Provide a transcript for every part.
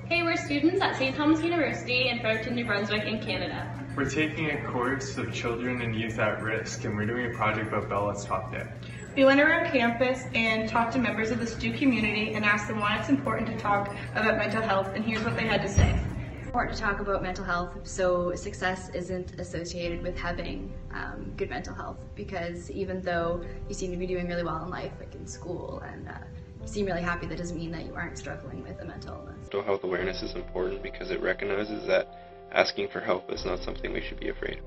Hey, we're students at St. Thomas University in Fredericton, New Brunswick in Canada. We're taking a course of children and youth at risk, and we're doing a project about Bell Let's Talk Day. We went around campus and talked to members of the STU community and asked them why it's important to talk about mental health, and here's what they had to say. It's important to talk about mental health so success isn't associated with having good mental health, because even though you seem to be doing really well in life, like in school, and you seem really happy, that doesn't mean that you aren't struggling with a mental illness. Mental health awareness is important because it recognizes that asking for help is not something we should be afraid of.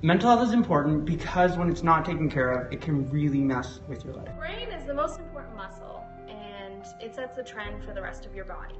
Mental health is important because when it's not taken care of, it can really mess with your life. The brain is the most important muscle, and it sets the trend for the rest of your body.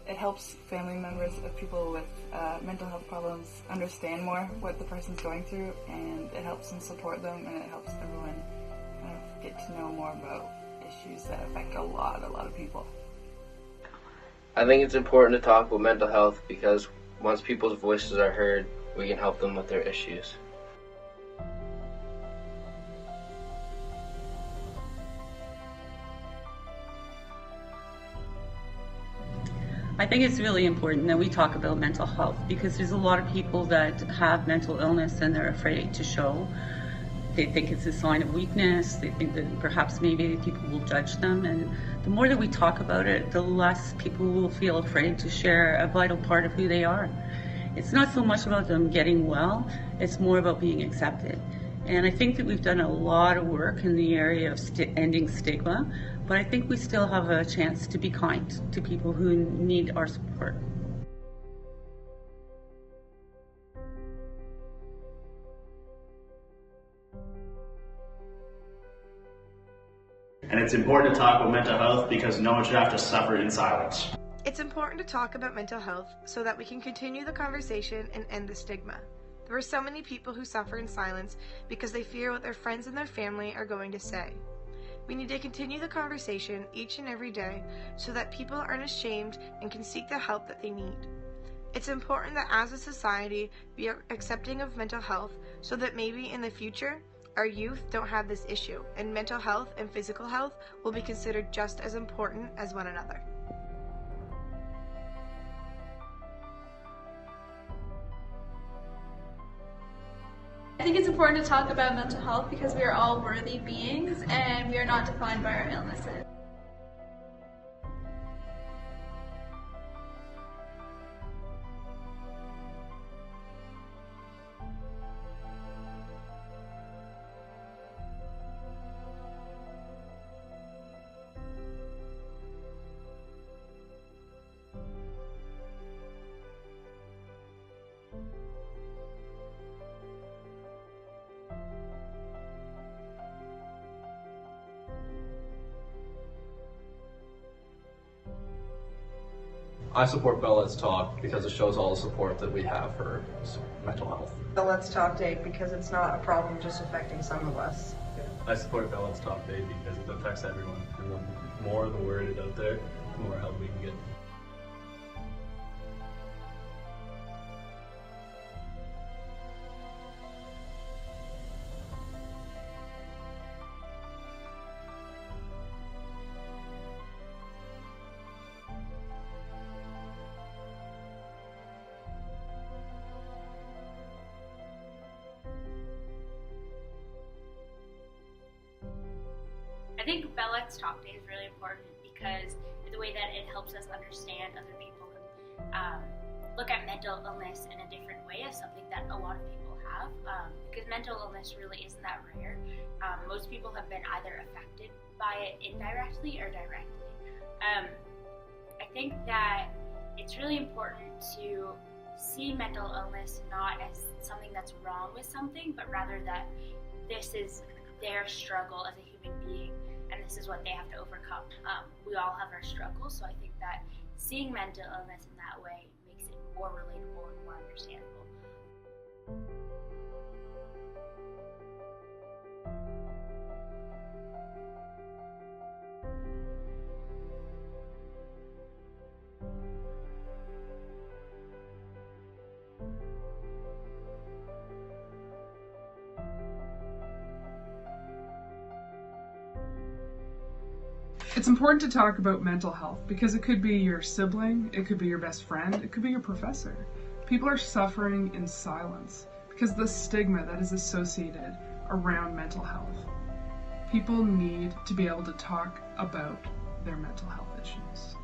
It helps family members of people with mental health problems understand more what the person's going through, and it helps them support them, and it helps everyone kind of get to know more about issues that affect a lot of people. I think it's important to talk about mental health because once people's voices are heard, we can help them with their issues. I think it's really important that we talk about mental health because there's a lot of people that have mental illness and they're afraid to show. They think it's a sign of weakness. They think that perhaps maybe people will judge them. And the more that we talk about it, the less people will feel afraid to share a vital part of who they are. It's not so much about them getting well, it's more about being accepted. And I think that we've done a lot of work in the area of ending stigma, but I think we still have a chance to be kind to people who need our support. And it's important to talk about mental health because no one should have to suffer in silence. It's important to talk about mental health so that we can continue the conversation and end the stigma. There are so many people who suffer in silence because they fear what their friends and their family are going to say. We need to continue the conversation each and every day so that people aren't ashamed and can seek the help that they need. It's important that as a society we are accepting of mental health so that maybe in the future our youth don't have this issue, and mental health and physical health will be considered just as important as one another. I think it's important to talk about mental health because we are all worthy beings and we are not defined by our illnesses. I support Bell Let's Talk because it shows all the support that we have for mental health. Bell Let's Talk Day because it's not a problem just affecting some of us. I support Bell Let's Talk Day because it affects everyone, and the more the word is out there, the more help we can get. I think Bell Let's Talk Day is really important because of the way that it helps us understand other people and look at mental illness in a different way as something that a lot of people have, because mental illness really isn't that rare. Most people have been either affected by it indirectly or directly. I think that it's really important to see mental illness not as something that's wrong with something, but rather that this is their struggle as a human being, and this is what they have to overcome. We all have our struggles, so I think that seeing mental illness in that way makes it more relatable and more understandable. It's important to talk about mental health because it could be your sibling, it could be your best friend, it could be your professor. People are suffering in silence because of the stigma that is associated around mental health. People need to be able to talk about their mental health issues.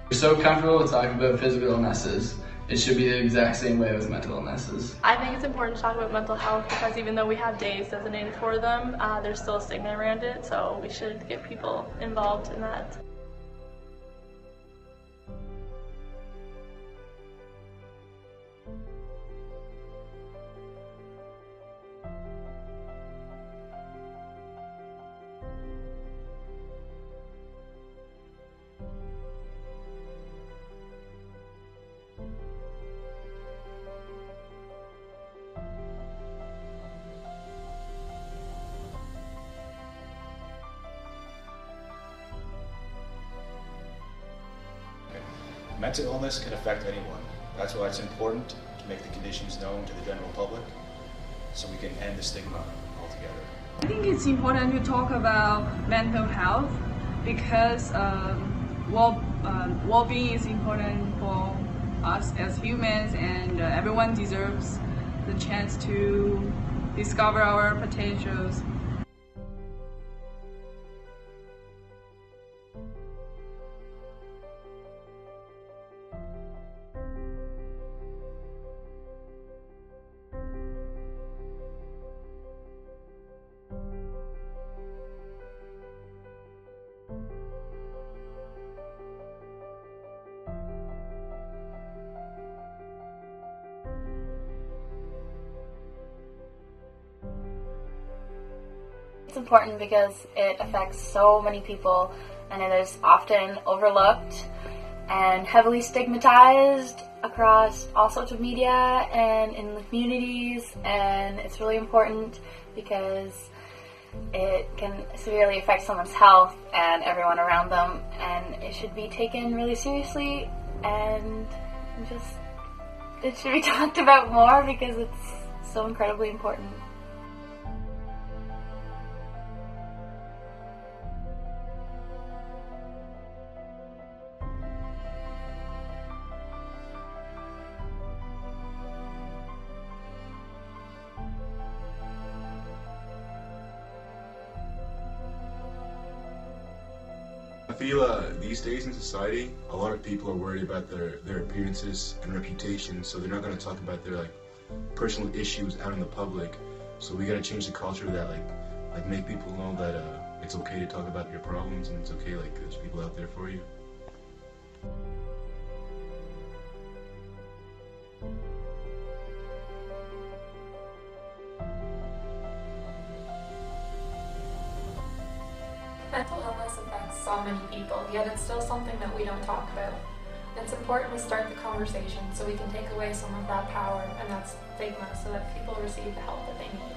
We're so comfortable with talking about physical illnesses. It should be the exact same way with mental illnesses. I think it's important to talk about mental health because even though we have days designated for them, there's still a stigma around it, so we should get people involved in that. Mental illness can affect anyone. That's why it's important to make the conditions known to the general public so we can end the stigma altogether. I think it's important to talk about mental health because well-being is important for us as humans, and everyone deserves the chance to discover our potentials. It's important because it affects so many people, and it is often overlooked and heavily stigmatized across all sorts of media and in the communities, and it's really important because it can severely affect someone's health and everyone around them, and it should be taken really seriously, and it should be talked about more because it's so incredibly important. I feel these days in society, a lot of people are worried about their appearances and reputation, so they're not going to talk about their personal issues out in the public. So we got to change the culture of that, like make people know that it's okay to talk about your problems, and it's okay, there's people out there for you. Mental illness affects so many people, yet it's still something that we don't talk about. It's important to start the conversation so we can take away some of that power and that stigma so that people receive the help that they need.